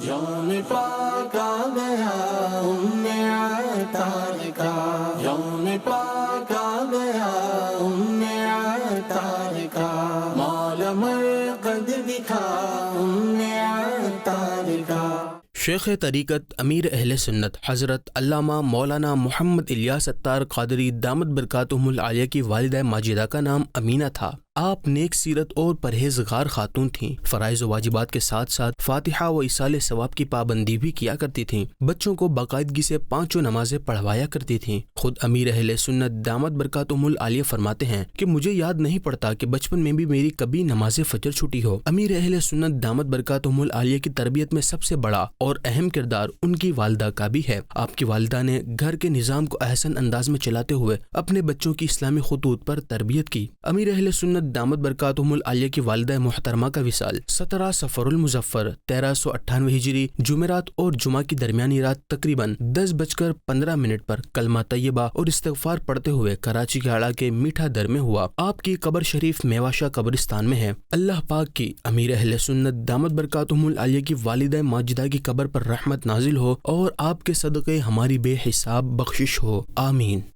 یوم پاک آ گیا عطار کا، یوم پاک آ گیا عطار کا، مولا مرقد دکھا عطار کا۔ شیخ طریقت امیر اہل سنت حضرت علامہ مولانا محمد الیاس عطار قادری دامت برکاتہم العالیہ کی والدہ ماجدہ کا نام امینہ تھا۔ آپ نیک سیرت اور پرہیزگار خاتون تھیں۔ فرائض و واجبات کے ساتھ ساتھ فاتحہ و ایصال ثواب کی پابندی بھی کیا کرتی تھیں۔ بچوں کو باقاعدگی سے 5 نمازیں پڑھوایا کرتی تھیں۔ خود امیر اہل سنت دامت برکاتہم العالیہ فرماتے ہیں کہ مجھے یاد نہیں پڑتا کہ بچپن میں بھی میری کبھی نماز فجر چھوٹی ہو۔ امیر اہل سنت دامت برکاتہم العالیہ کی تربیت میں سب سے بڑا اور اہم کردار ان کی والدہ کا بھی ہے۔ آپ کی والدہ نے گھر کے نظام کو احسن انداز میں چلاتے ہوئے اپنے بچوں کی اسلامی خطوط پر تربیت کی۔ امیر اہل سنت دامت برکاتہم العالیہ کی والدہ محترمہ کا وصال 17 صفر المظفر 1398 ہجری جمعرات اور جمعہ کی درمیانی رات تقریباً 10:15 پر کلمہ طیبہ اور استغفار پڑھتے ہوئے کراچی کے اڑا کے میٹھا در میں ہوا۔ آپ کی قبر شریف میواشا قبرستان میں ہے۔ اللہ پاک کی امیر اہل سنت دامت برکاتہم العالیہ کی والدہ ماجدہ کی قبر پر رحمت نازل ہو اور آپ کے صدقے ہماری بے حساب بخشش ہو، آمین۔